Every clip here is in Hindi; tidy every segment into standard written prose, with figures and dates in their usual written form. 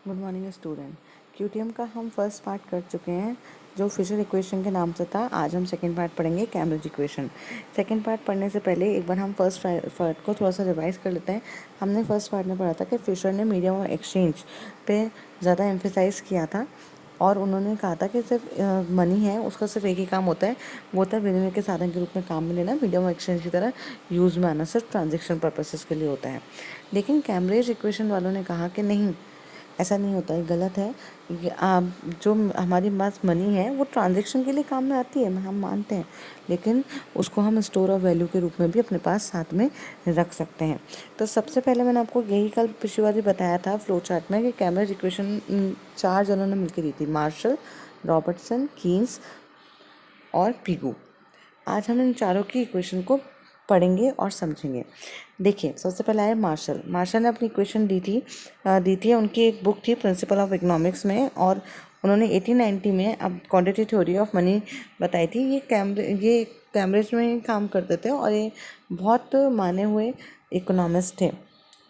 Good morning student. क्यूटीएम का हम फर्स्ट पार्ट कर चुके हैं जो फिशर इक्वेशन के नाम से था। आज हम सेकंड पार्ट पढ़ेंगे कैम्ब्रिज इक्वेशन। सेकंड पार्ट पढ़ने से पहले एक बार हम फर्स्ट पार्ट को थोड़ा सा रिवाइज कर लेते हैं। हमने फर्स्ट पार्ट में पढ़ा था कि फिशर ने मीडियम ऑफ एक्सचेंज पे ज़्यादा एम्फेसाइज किया था और उन्होंने कहा था कि सिर्फ मनी है उसका सिर्फ एक ही काम होता है, वो होता है विनिमय के साधन के रूप में काम में लेना, मीडियम ऑफ एक्सचेंज की तरह यूज़ में आना सिर्फ ट्रांजेक्शन पर्पसेस के लिए होता है। लेकिन कैम्ब्रिज इक्वेशन वालों ने कहा कि नहीं, ऐसा नहीं होता है, गलत है। जो हमारी पास मनी है वो ट्रांजैक्शन के लिए काम में आती है, हम मानते हैं, लेकिन उसको हम स्टोर ऑफ वैल्यू के रूप में भी अपने पास साथ में रख सकते हैं। तो सबसे पहले मैंने आपको यही कल पिछली बार भी बताया था फ्लो चार्ट में कि कैम्ब्रिज इक्वेशन 4 जनों ने मिलकर दी थी, मार्शल, रॉबर्टसन, कीन्स और पिगू। आज हम इन चारों की इक्वेशन को पढ़ेंगे और समझेंगे। देखिए, सबसे पहले है मार्शल ने अपनी इक्वेशन दी थी उनकी एक बुक थी प्रिंसिपल ऑफ इकोनॉमिक्स में, और उन्होंने 1890 में अब क्वांटिटी थ्योरी ऑफ मनी बताई थी। ये कैम्ब्रिज में काम करते थे और ये बहुत माने हुए इकोनॉमिस्ट थे।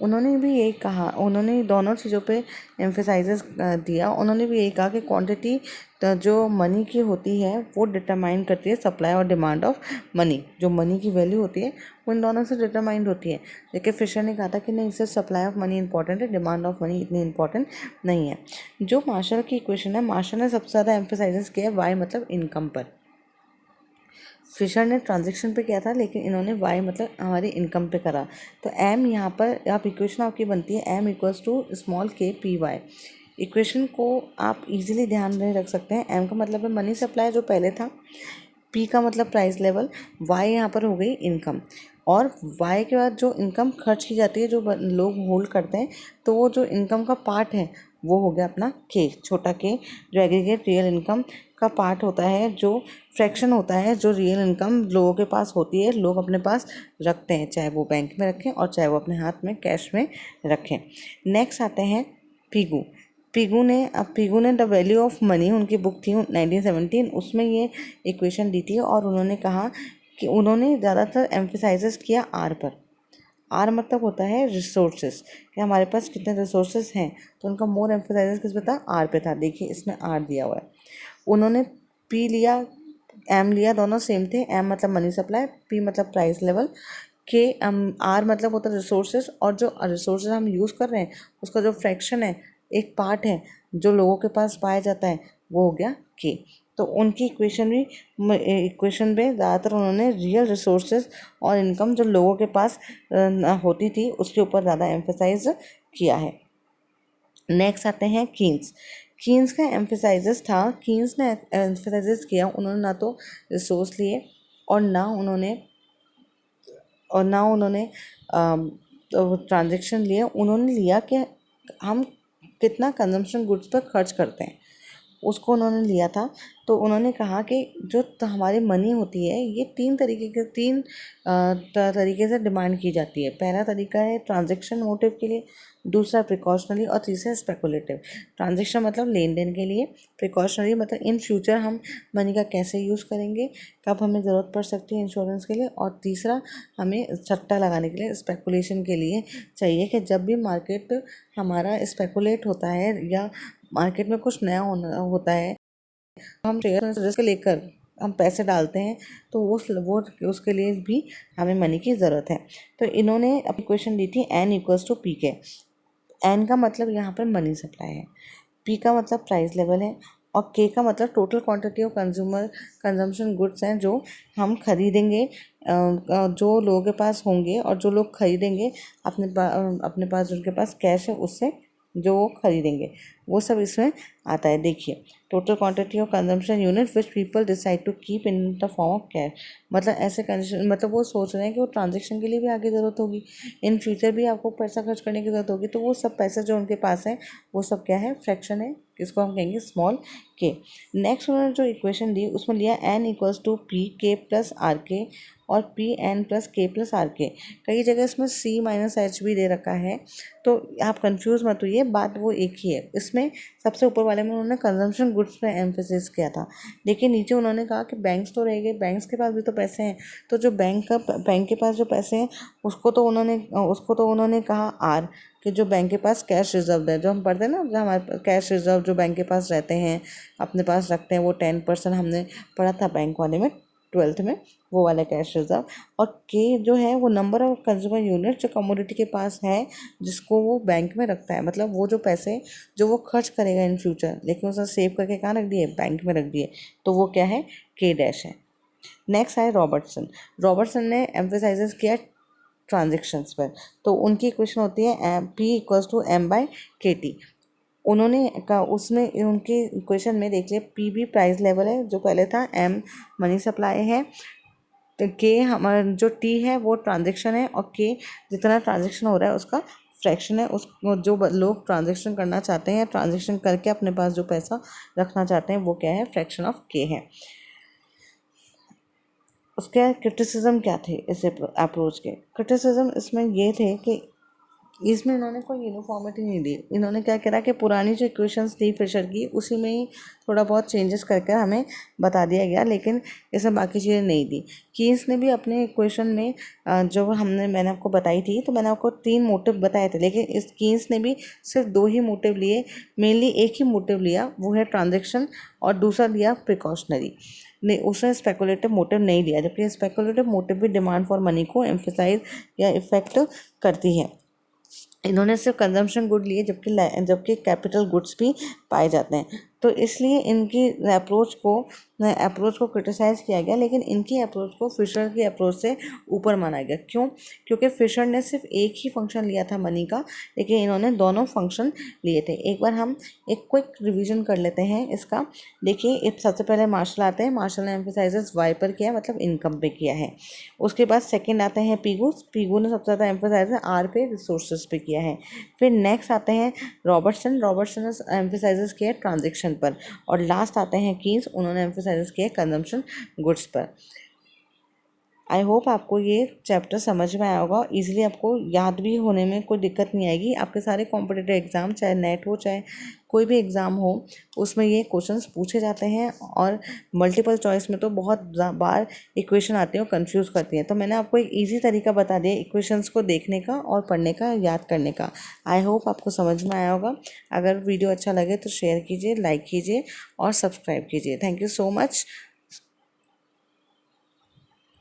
उन्होंने भी यही कहा, उन्होंने दोनों चीज़ों पे एम्फेसाइजेस दिया। उन्होंने भी यही कहा कि क्वांटिटी जो मनी की होती है वो डिटरमाइन करती है सप्लाई और डिमांड ऑफ मनी। जो मनी की वैल्यू होती है वो इन दोनों से डिटरमाइंड होती है। लेकिन फिशर ने कहा था कि नहीं, सिर्फ सप्लाई ऑफ मनी इंपॉर्टेंट है, डिमांड ऑफ मनी इतनी इंपॉर्टेंट नहीं है। जो मार्शल की इक्वेशन है, मार्शल ने सबसे ज़्यादा एम्फेसाइजेस किया है वाई मतलब इनकम पर। फिशर ने ट्रांजैक्शन पे किया था, लेकिन इन्होंने वाई मतलब हमारी इनकम पे करा। तो एम यहाँ पर आप इक्वेशन आपकी बनती है एम इक्वल्स टू स्मॉल के पी वाई। इक्वेशन को आप इजीली ध्यान में रख सकते हैं। एम का मतलब है मनी सप्लाई जो पहले था, पी का मतलब प्राइस लेवल, वाई यहाँ पर हो गई इनकम, और वाई के बाद जो इनकम खर्च की जाती है जो लोग होल्ड करते हैं, तो वो जो इनकम का पार्ट है वो हो गया अपना के, छोटा के, जो एग्रीगेट रियल इनकम का पार्ट होता है, जो फ्रैक्शन होता है जो रियल इनकम लोगों के पास होती है, लोग अपने पास रखते हैं, चाहे वो बैंक में रखें और चाहे वो अपने हाथ में कैश में रखें। नेक्स्ट आते हैं पीगू। पीगू ने द वैल्यू ऑफ मनी, उनकी बुक थी 1917, उसमें ये इक्वेशन दी थी और उन्होंने कहा कि उन्होंने ज़्यादातर एम्फेसाइजेस किया आर पर। आर मतलब होता है रिसोर्सेज, कि हमारे पास कितने रिसोर्सेज हैं, तो उनका मोर एम्फेसाइजेस किस पे था, आर पे था। देखिए इसमें आर दिया हुआ है। उन्होंने पी लिया, एम लिया, दोनों सेम थे। एम मतलब मनी सप्लाई, पी मतलब प्राइस लेवल, के आर मतलब होता है रिसोर्सेज, और जो रिसोर्सेज हम यूज़ कर रहे हैं उसका जो फ्रैक्शन है, एक पार्ट है जो लोगों के पास पाया जाता है, वो हो गया के। तो उनकी इक्वेशन में ज़्यादातर उन्होंने रियल रिसोर्सेज और इनकम जो लोगों के पास होती थी उसके ऊपर ज़्यादा एम्फेसाइज किया है। नेक्स्ट आते हैं कीन्स का एम्फेसाइजेस था, कीन्स ने एम्फेसाइजेस किया, उन्होंने ना तो रिसोर्स लिए और ना उन्होंने ट्रांजेक्शन लिए। उन्होंने लिया कि हम कितना कंजम्पशन गुड्स पर खर्च करते हैं, उसको उन्होंने लिया था। तो उन्होंने कहा कि जो हमारी मनी होती है ये तीन तरीके से डिमांड की जाती है। पहला तरीका है ट्रांजैक्शन मोटिव के लिए, दूसरा प्रिकॉशनरी और तीसरा स्पेकुलेटिव। ट्रांजैक्शन मतलब लेन देन के लिए, प्रिकॉशनरी मतलब इन फ्यूचर हम मनी का कैसे यूज़ करेंगे, कब हमें ज़रूरत पड़ सकती है इंश्योरेंस के लिए, और तीसरा हमें सट्टा लगाने के लिए, स्पेकुलेशन के लिए चाहिए, कि जब भी मार्केट हमारा स्पेकुलेट होता है या मार्केट में कुछ नया होता है, हम शेयर में रिस्क लेकर हम पैसे डालते हैं, तो वो उसके लिए भी हमें मनी की ज़रूरत है। तो इन्होंने अपनी क्वेश्चन दी थी एन इक्वल्स टू पी के। एन का मतलब यहाँ पर मनी सप्लाई है, पी का मतलब प्राइस लेवल है, और के का मतलब total quantity of consumption goods हैं जो हम खरीदेंगे, जो लोगों के पास होंगे और जो लोग खरीदेंगे अपने पास उनके पास कैश है उससे जो वो खरीदेंगे, वो सब इसमें आता है। देखिए, total quantity of consumption unit which people decide to keep in the form of cash. मतलब ऐसे कंडीशन, मतलब वो सोच रहे हैं कि वो ट्रांजेक्शन के लिए भी आगे ज़रूरत होगी, इन फ्यूचर भी आपको पैसा खर्च करने की ज़रूरत होगी, तो वो सब पैसे जो उनके पास है वो सब क्या है, फ्रैक्शन है, इसको हम कहेंगे स्मॉल के। नेक्स्ट उन्होंने जो इक्वेशन दी उसमें लिया एन इक्वल्स टू पी के प्लस आर के, और पी एन प्लस के प्लस आर के। कई जगह इसमें सी माइनस एच भी दे रखा है, तो आप कंफ्यूज मत होइए, बात वो एक ही है। इसमें सबसे ऊपर वाले में उन्होंने कंजम्पशन गुड्स पे एम्फेसिस किया था, लेकिन नीचे उन्होंने कहा कि बैंक्स तो रह गए, बैंक्स के पास भी तो पैसे हैं, तो जो बैंक के पास जो पैसे हैं उसको तो उन्होंने कहा आर, कि जो बैंक के पास कैश रिजर्व है, जो हम पढ़ते हैं ना, जो हमारे कैश रिजर्व जो बैंक के पास रहते हैं, अपने पास रखते हैं, वो 10% हमने पढ़ा था बैंक वाले में 12th में, वो वाला कैश रिजर्व। और के जो है वो नंबर ऑफ कंज्यूमर यूनिट जो कमोडिटी के पास है, जिसको वो बैंक में रखता है, मतलब वो जो पैसे जो वो खर्च करेगा इन फ्यूचर, लेकिन उसने सेव करके कहाँ रख दिए, बैंक में रख दिए, तो वो क्या है, के डैश है। नेक्स्ट है रॉबर्टसन ने एम्फेसाइज किया ट्रांजेक्शन्स पर, तो उनकी इक्वेशन होती है P equals to M by K T. उन्होंने का उसमें उनके इक्वेशन में देख लिया, पी भी प्राइस लेवल है जो पहले था, एम मनी सप्लाई है, तो के हमारा जो टी है वो ट्रांजेक्शन है, और के जितना ट्रांजेक्शन हो रहा है उसका फ्रैक्शन है। उस जो लोग ट्रांजेक्शन करना चाहते हैं, ट्रांजेक्शन करके अपने पास जो पैसा रखना चाहते हैं, वो क्या है, फ्रैक्शन ऑफ के है। उसके क्रिटिसिज्म क्या थे इस अप्रोच के? क्रिटिसिज्म इसमें ये थे कि इसमें इन्होंने कोई यूनिफॉर्मिटी नहीं दी। इन्होंने क्या करा कि पुरानी जो इक्वेशंस थी फिशर की, उसी में ही थोड़ा बहुत चेंजेस करके हमें बता दिया गया, लेकिन इसमें बाकी चीज़ें नहीं दी। कीन्स ने भी अपने इक्वेशन में जो मैंने आपको बताई थी, तो मैंने आपको 3 मोटिव बताए थे, लेकिन इस कीन्स ने भी सिर्फ 2 ही मोटिव लिए, मेनली एक ही मोटिव लिया, वो है ट्रांजेक्शन, और दूसरा लिया प्रिकॉशनरी। नहीं, उसने स्पेकुलेटिव मोटिव नहीं लिया, जबकि स्पेकुलेटिव मोटिव भी डिमांड फॉर मनी को एम्फेसाइज या इफेक्ट करती है। इन्होंने सिर्फ कंजम्पशन गुड लिए, जबकि कैपिटल गुड्स भी पाए जाते हैं, तो इसलिए इनकी अप्रोच को क्रिटिसाइज़ किया गया, लेकिन इनकी अप्रोच को फिशर की अप्रोच से ऊपर माना गया। क्यों? क्योंकि फिशर ने सिर्फ एक ही फंक्शन लिया था मनी का, लेकिन इन्होंने दोनों फंक्शन लिए थे। एक बार हम एक क्विक रिवीजन कर लेते हैं इसका। देखिए, सबसे पहले मार्शल आते हैं। मार्शल ने एम्फेसाइजेस वाई पर किया, मतलब इनकम पे किया है। उसके बाद सेकंड आते हैं पीगू ने सबसे ज़्यादा एम्फेसाइज आर पे, रिसोर्सेज पे किया है। फिर नेक्स्ट आते हैं रॉबर्टसन ने एम्फेसाइजेस किया ट्रांजेक्शन पर, और लास्ट आते हैं कीन्स, उन्होंने एम्फेसाइज किया कंजम्पशन गुड्स पर। आई होप आपको ये चैप्टर समझ में आया होगा, इजीली आपको याद भी होने में कोई दिक्कत नहीं आएगी। आपके सारे कॉम्पिटिटिव एग्ज़ाम, चाहे नेट हो चाहे कोई भी एग्ज़ाम हो, उसमें ये क्वेश्चंस पूछे जाते हैं, और मल्टीपल चॉइस में तो बहुत बार इक्वेशन आती है और कंफ्यूज करती हैं। तो मैंने आपको एक ईजी तरीका बता दिया इक्वेशंस को देखने का और पढ़ने का, याद करने का। आई होप आपको समझ में आया होगा। अगर वीडियो अच्छा लगे तो शेयर कीजिए, लाइक कीजिए और सब्सक्राइब कीजिए। Thank you so much.